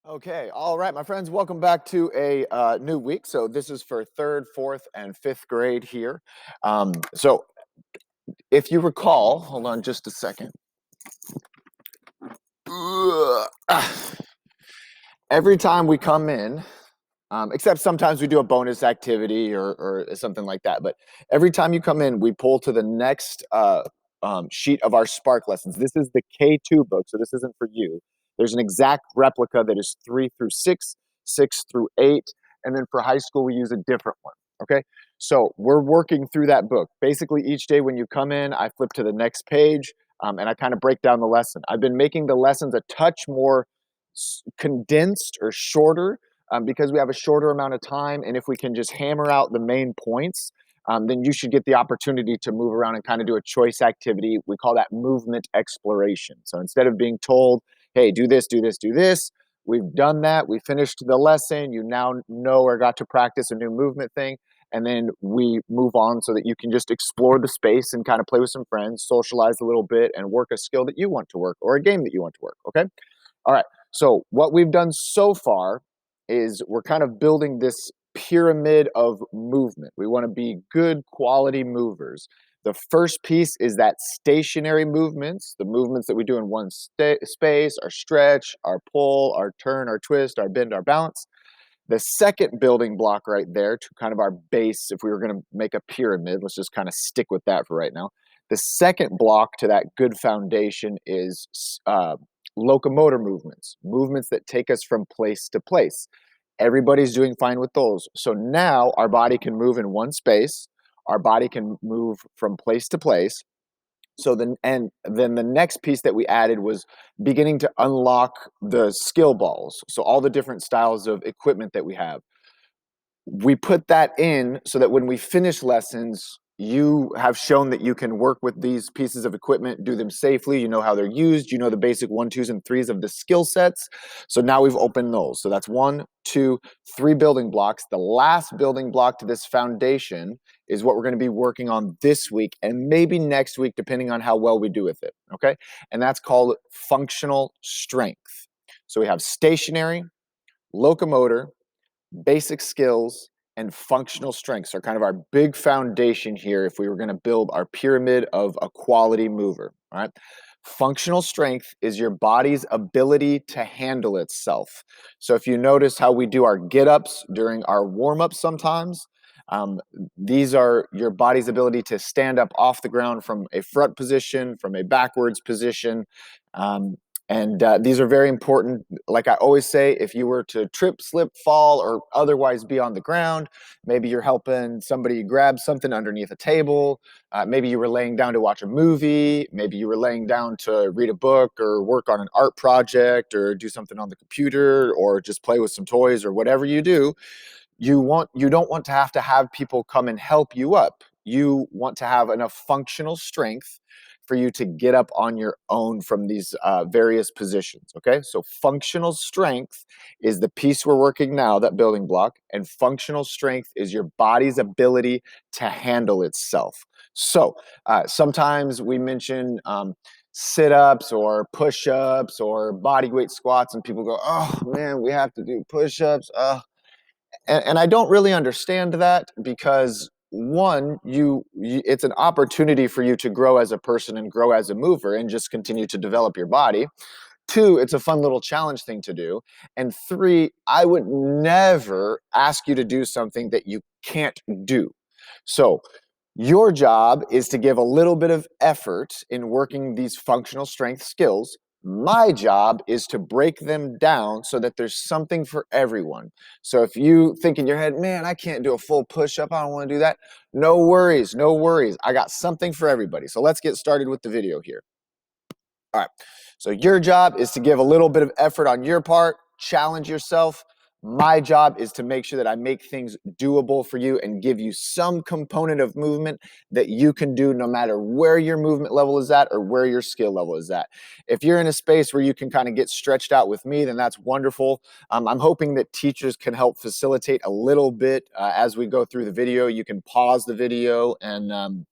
Okay, all right, my friends, welcome back to a new week. So this is for third, fourth, and fifth grade here. So if you recall, hold on just a second. Every time we come in, except sometimes we do a bonus activity or something like that. But every time you come in, we pull to the next sheet of our Spark lessons. This is the K2 book, so this isn't for you. There's an exact replica that is 3 through 6, 6 through 8, and then for high school, we use a different one. Okay, so we're working through that book. Basically, each day when you come in, I flip to the next page and I kind of break down the lesson. I've been making the lessons a touch more condensed or shorter because we have a shorter amount of time. And if we can just hammer out the main points, then you should get the opportunity to move around and kind of do a choice activity. We call that movement exploration. So instead of being told, hey, do this, do this, do this, we've done that. We finished the lesson. You now know or got to practice a new movement thing. And then we move on so that you can just explore the space and kind of play with some friends, socialize a little bit, and work a skill that you want to work or a game that you want to work. Okay. All right. So what we've done so far is we're kind of building this pyramid of movement. We want to be good quality movers. The first piece is that stationary movements, the movements that we do in one space, our stretch, our pull, our turn, our twist, our bend, our balance. The second building block right there to kind of our base, if we were going to make a pyramid, let's just kind of stick with that for right now. The second block to that good foundation is locomotor movements, movements that take us from place to place. Everybody's doing fine with those. So now our body can move in one space, our body can move from place to place. So then the next piece that we added was beginning to unlock the skill balls. So all the different styles of equipment that we have. We put that in so that when we finish lessons, you have shown that you can work with these pieces of equipment, do them safely, you know how they're used, you know the basic 1, 2s, and 3s of the skill sets. So now we've opened those. So that's 1, 2, 3 building blocks. The last building block to this foundation is what we're going to be working on this week and maybe next week, depending on how well we do with it. Okay. And that's called functional strength. So we have stationary, locomotor, basic skills, and functional strengths are kind of our big foundation here if we were going to build our pyramid of a quality mover. All right. Functional strength is your body's ability to handle itself. So if you notice how we do our get-ups during our warm-ups sometimes, um, these are your body's ability to stand up off the ground from a front position, from a backwards position. Um, and these are very important. Like I always say, if you were to trip, slip, fall, or otherwise be on the ground, maybe you're helping somebody grab something underneath a table. Maybe you were laying down to watch a movie. Maybe you were laying down to read a book or work on an art project or do something on the computer or just play with some toys or whatever you do. You don't want to have people come and help you up. You want to have enough functional strength for you to get up on your own from these various positions. Okay, so functional strength is the piece we're working now, that building block, and functional strength is your body's ability to handle itself. So sometimes we mention sit-ups or push-ups or body weight squats, and people go, "Oh man, we have to do push-ups." And I don't really understand that because one, it's an opportunity for you to grow as a person and grow as a mover and just continue to develop your body. Two, it's a fun little challenge thing to do. And three, I would never ask you to do something that you can't do. So your job is to give a little bit of effort in working these functional strength skills. My job is to break them down so that there's something for everyone. So if you think in your head, man, I can't do a full push-up, I don't want to do that. No worries, no worries. I got something for everybody. So let's get started with the video here. All right. So your job is to give a little bit of effort on your part, challenge yourself. My job is to make sure that I make things doable for you and give you some component of movement that you can do no matter where your movement level is at or where your skill level is at. If you're in a space where you can kind of get stretched out with me, then that's wonderful. I'm hoping that teachers can help facilitate a little bit as we go through the video. You can pause the video and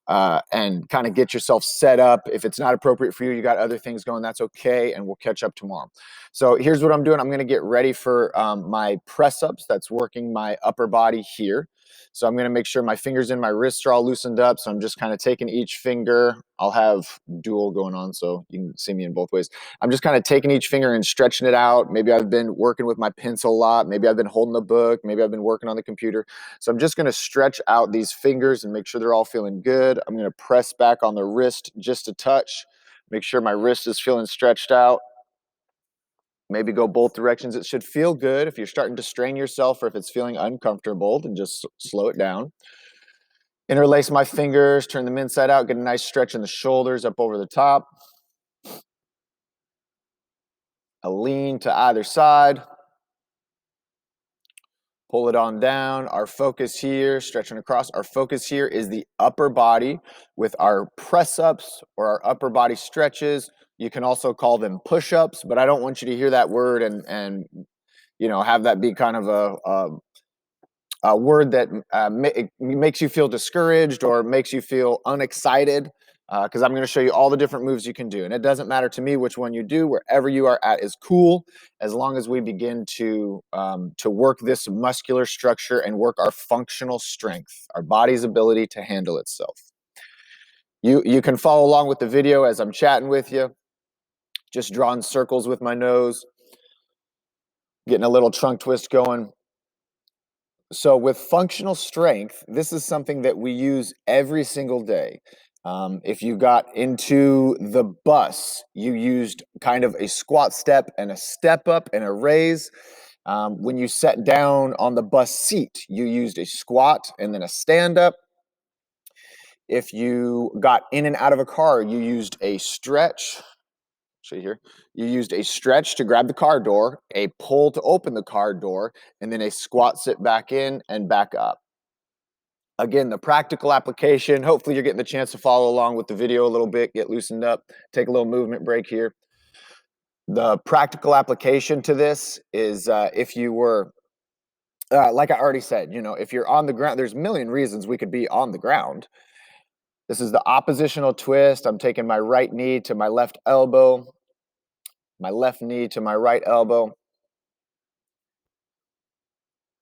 and kind of get yourself set up. If it's not appropriate for you, you got other things going, that's okay, and we'll catch up tomorrow. So here's what I'm doing. I'm going to get ready for my press ups. That's working my upper body here. So I'm going to make sure my fingers in my wrists are all loosened up. So I'm just kind of taking each finger. I'll have dual going on, so you can see me in both ways. I'm just kind of taking each finger and stretching it out. Maybe I've been working with my pencil a lot. Maybe I've been holding a book. Maybe I've been working on the computer. So I'm just going to stretch out these fingers and make sure they're all feeling good. I'm going to press back on the wrist just a touch. Make sure my wrist is feeling stretched out. Maybe go both directions. It should feel good. If you're starting to strain yourself or if it's feeling uncomfortable, then just slow it down. Interlace my fingers, turn them inside out, get a nice stretch in the shoulders up over the top. A lean to either side. Pull it on down. Our focus here, stretching across, our focus here is the upper body with our press-ups or our upper body stretches. You can also call them push-ups, but I don't want you to hear that word and you know, have that be kind of a word that makes you feel discouraged or makes you feel unexcited, because I'm going to show you all the different moves you can do. And it doesn't matter to me which one you do. Wherever you are at is cool, as long as we begin to work this muscular structure and work our functional strength, our body's ability to handle itself. You can follow along with the video as I'm chatting with you, just drawing circles with my nose, getting a little trunk twist going. So with functional strength, this is something that we use every single day. If you got into the bus, you used kind of a squat step and a step up and a raise. When you sat down on the bus seat, you used a squat and then a stand up. If you got in and out of a car, you used a stretch. See here, you used a stretch to grab the car door, a pull to open the car door, and then a squat, sit back in and back up. Again, the practical application, hopefully you're getting the chance to follow along with the video a little bit, get loosened up, take a little movement break here. The practical application to this is if you were, like I already said, you know, if you're on the ground, there's a million reasons we could be on the ground. This is the oppositional twist. I'm taking my right knee to my left elbow, my left knee to my right elbow.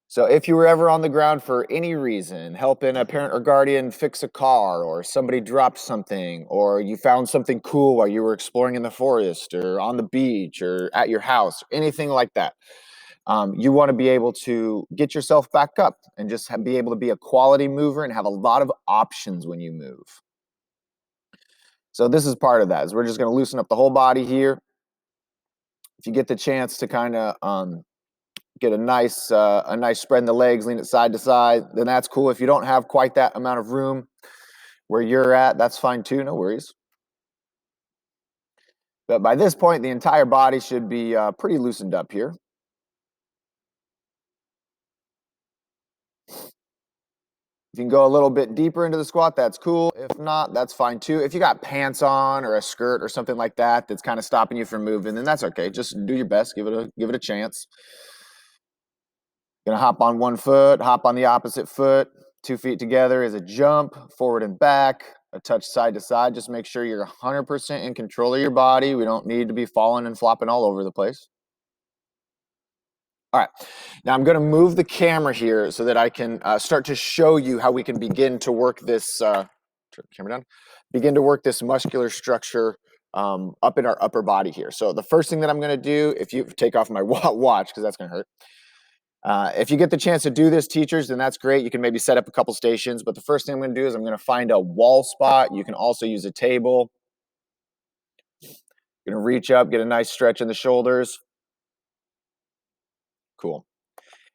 So if you were ever on the ground for any reason, helping a parent or guardian fix a car, or somebody dropped something, or you found something cool while you were exploring in the forest or on the beach or at your house, anything like that, you want to be able to get yourself back up and just be able to be a quality mover and have a lot of options when you move. So this is part of that, is we're just going to loosen up the whole body here. If you get the chance to kind of get a nice spread in the legs, lean it side to side, then that's cool. If you don't have quite that amount of room where you're at, that's fine too, no worries. But by this point, the entire body should be pretty loosened up here. If you can go a little bit deeper into the squat, that's cool. If not, that's fine too. If you got pants on or a skirt or something like that that's kind of stopping you from moving, then that's okay. Just do your best, give it a chance. Gonna hop on one foot, hop on the opposite foot, 2 feet together is a jump, forward and back, a touch side to side. Just make sure you're 100% in control of your body. We don't need to be falling and flopping all over the place. All right, now I'm gonna move the camera here so that I can start to show you how we can begin to work this, turn the camera down, begin to work this muscular structure up in our upper body here. So the first thing that I'm gonna do, if you take off my watch, because that's gonna hurt. If you get the chance to do this, teachers, then that's great. You can maybe set up a couple stations, but the first thing I'm going to do is I'm going to find a wall spot. You can also use a table. You're going to reach up, get a nice stretch in the shoulders. Cool.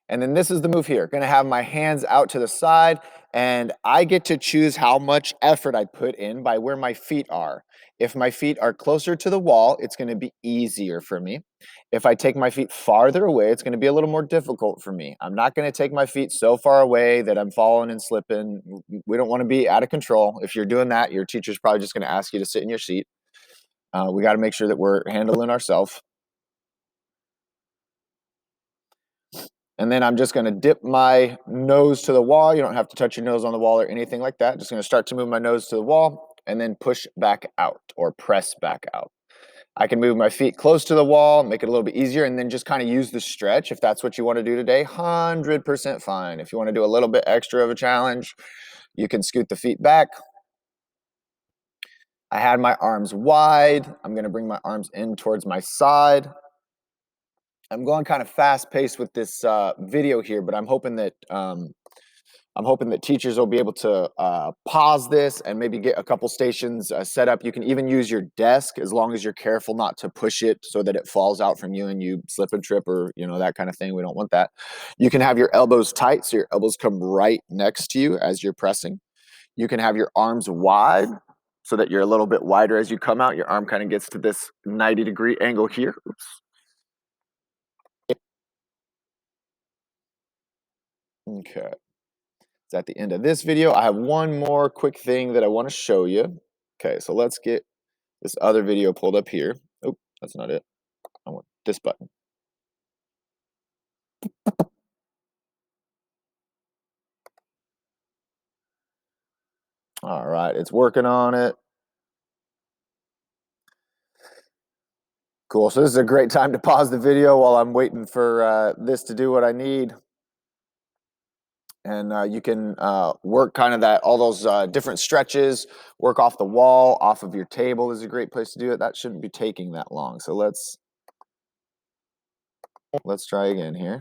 And then this is the move here. Going to have my hands out to the side, and I get to choose how much effort I put in by where my feet are. If my feet are closer to the wall, it's going to be easier for me. If I take my feet farther away, it's going to be a little more difficult for me. I'm not going to take my feet so far away that I'm falling and slipping. We don't want to be out of control. If you're doing that, your teacher's probably just going to ask you to sit in your seat. We got to make sure that we're handling ourselves. And then I'm just gonna dip my nose to the wall. You don't have to touch your nose on the wall or anything like that. Just gonna start to move my nose to the wall and then push back out or press back out. I can move my feet close to the wall, make it a little bit easier, and then just kind of use the stretch if that's what you want to do today. 100% fine. If you want to do a little bit extra of a challenge, you can scoot the feet back. I had my arms wide. I'm going to bring my arms in towards my side. I'm going kind of fast paced with this video here, but I'm hoping that teachers will be able to pause this and maybe get a couple stations set up. You can even use your desk as long as you're careful not to push it so that it falls out from you and you slip and trip or that kind of thing. We don't want that. You can have your elbows tight so your elbows come right next to you as you're pressing. You can have your arms wide so that you're a little bit wider as you come out. Your arm kind of gets to this 90-degree angle here. Oops. Okay. It's at the end of this video. I have one more quick thing that I want to show you. Okay, so let's get this other video pulled up here. Oh, that's not it. I want this button. All right, it's working on it. Cool, so this is a great time to pause the video while I'm waiting for this to do what I need. And you can work kind of all those different stretches, work off the wall, off of your table is a great place to do it. That shouldn't be taking that long. So let's try again here.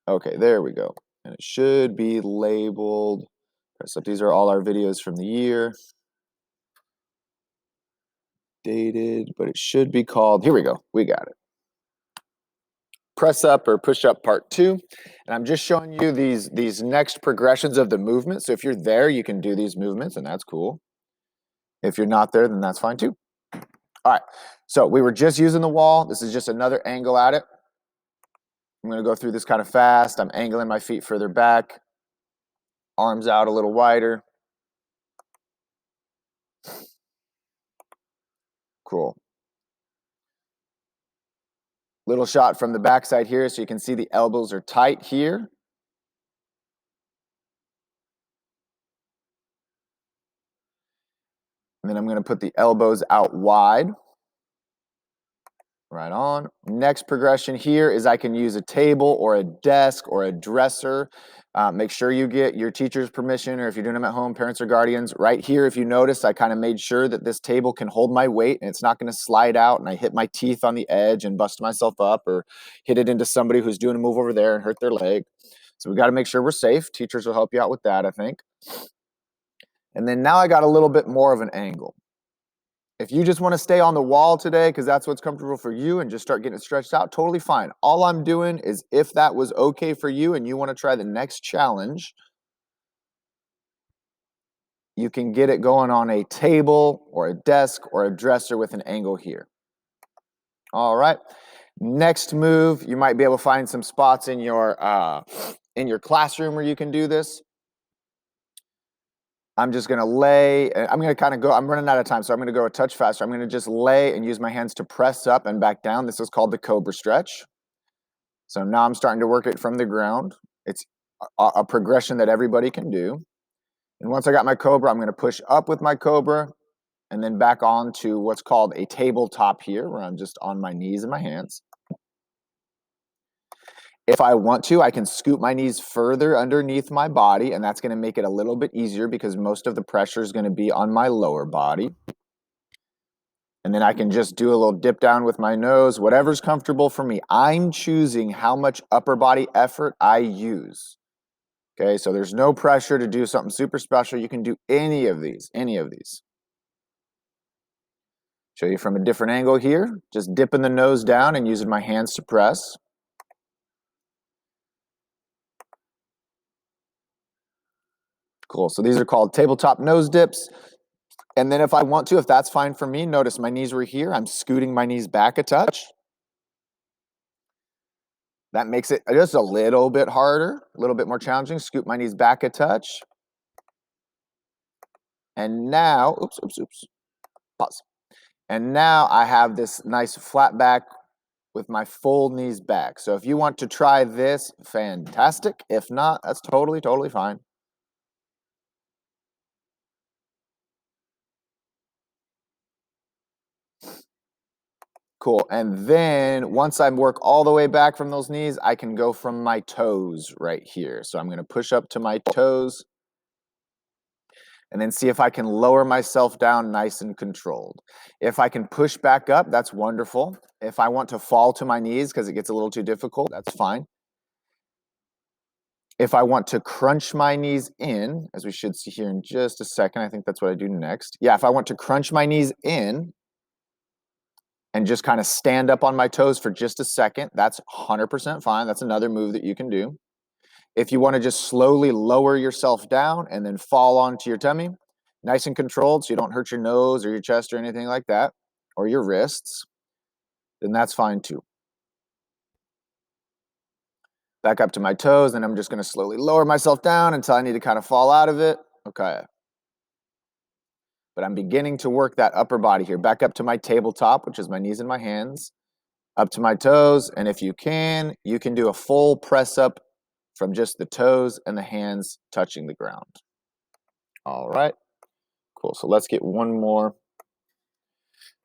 Okay, there we go. And it should be labeled. So these are all our videos from the year. Dated, but it should be called, here we go, we got it. Press up or push up part 2. And I'm just showing you these next progressions of the movement. So if you're there, you can do these movements and that's cool. If you're not there, then that's fine too. All right, so we were just using the wall. This is just another angle at it. I'm gonna go through this kind of fast. I'm angling my feet further back, arms out a little wider. Cool. Little shot from the backside here so you can see the elbows are tight here. And then I'm going to put the elbows out wide. Right on. Next progression here is I can use a table or a desk or a dresser. Make sure you get your teacher's permission, or if you're doing them at home, parents or guardians. Right here, if you notice, I kind of made sure that this table can hold my weight and it's not going to slide out and I hit my teeth on the edge and bust myself up or hit it into somebody who's doing a move over there and hurt their leg. So we got to make sure we're safe. Teachers will help you out with that, I think. And then now I got a little bit more of an angle. If you just want to stay on the wall today because that's what's comfortable for you and just start getting it stretched out, totally fine. All I'm doing is if that was okay for you and you want to try the next challenge, you can get it going on a table or a desk or a dresser with an angle here. All right. Next move, you might be able to find some spots in your classroom where you can do this. I'm just going to lay, I'm going to kind of go, I'm running out of time, so I'm going to go a touch faster. I'm going to just lay and use my hands to press up and back down. This is called the cobra stretch. So now I'm starting to work it from the ground. It's a progression that everybody can do. And once I got my cobra, I'm going to push up with my cobra and then back on to what's called a tabletop here, where I'm just on my knees and my hands. If I want to, I can scoop my knees further underneath my body, and that's going to make it a little bit easier because most of the pressure is going to be on my lower body. And then I can just do a little dip down with my nose, whatever's comfortable for me. I'm choosing how much upper body effort I use. Okay, so there's no pressure to do something super special. You can do any of these, Show you from a different angle here, just dipping the nose down and using my hands to press. Cool, so these are called tabletop nose dips. And then if I want to, if that's fine for me, notice my knees were here. I'm scooting my knees back a touch. That makes it just a little bit harder, a little bit more challenging. Scoot my knees back a touch. And now, oops, pause. And now I have this nice flat back with my full knees back. So if you want to try this, fantastic. If not, that's totally, totally fine. Cool. And then once I work all the way back from those knees, I can go from my toes right here. So I'm going to push up to my toes and then see if I can lower myself down nice and controlled. If I can push back up, that's wonderful. If I want to fall to my knees because it gets a little too difficult, that's fine. If I want to crunch my knees in, as we should see here in just a second, I think that's what I do next. Yeah, if I want to crunch my knees in and just kind of stand up on my toes for just a second, that's 100% fine. That's another move that you can do. If you want to just slowly lower yourself down and then fall onto your tummy, nice and controlled so you don't hurt your nose or your chest or anything like that, or your wrists, then that's fine too. Back up to my toes, and I'm just going to slowly lower myself down until I need to kind of fall out of it. Okay. But I'm beginning to work that upper body here. Back up to my tabletop, which is my knees and my hands, up to my toes, and if you can do a full press up from just the toes and the hands touching the ground. All right, cool. So let's get one more.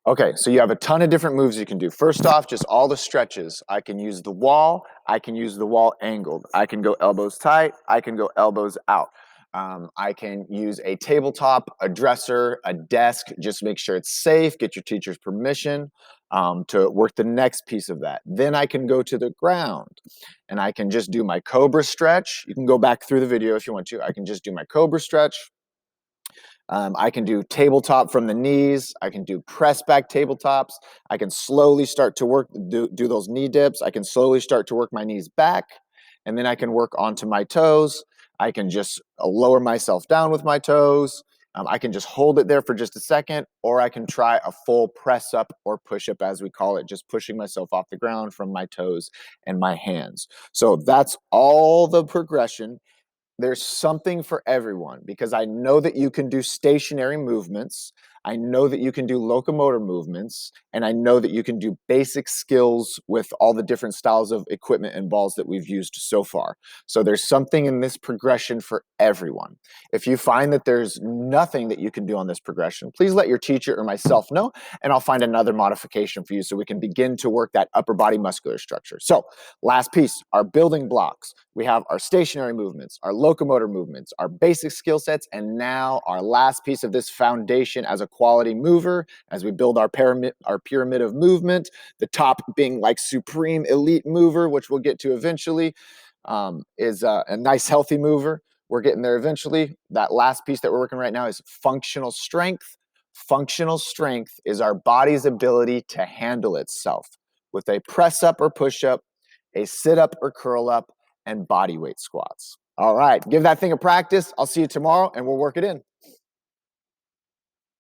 Okay, so you have a ton of different moves you can do. First off, just all the stretches. I can use the wall. I can use the wall angled. I can go elbows tight. I can go elbows out. I can use a tabletop, a dresser, a desk. Just make sure it's safe. Get your teacher's permission to work the next piece of that. Then I can go to the ground and I can just do my cobra stretch. You can go back through the video if you want to. I can just do my cobra stretch. I can do tabletop from the knees. I can do press back tabletops. I can slowly start to work, do those knee dips. I can slowly start to work my knees back, and then I can work onto my toes. I can just lower myself down with my toes. I can just hold it there for just a second, or I can try a full press up or push up, as we call it, just pushing myself off the ground from my toes and my hands. So that's all the progression. There's something for everyone because I know that you can do stationary movements. I know that you can do locomotor movements, and I know that you can do basic skills with all the different styles of equipment and balls that we've used so far. So there's something in this progression for everyone. If you find that there's nothing that you can do on this progression, please let your teacher or myself know, and I'll find another modification for you so we can begin to work that upper body muscular structure. So last piece, our building blocks. We have our stationary movements, our locomotor movements, our basic skill sets, and now our last piece of this foundation as a quality mover, as we build our pyramid of movement, the top being like supreme elite mover, which we'll get to eventually, is a nice healthy mover. We're getting there eventually. That last piece that we're working right now is functional strength. Functional strength is our body's ability to handle itself with a press up or push up, a sit up or curl up, and body weight squats. All right, give that thing a practice. I'll see you tomorrow and we'll work it in.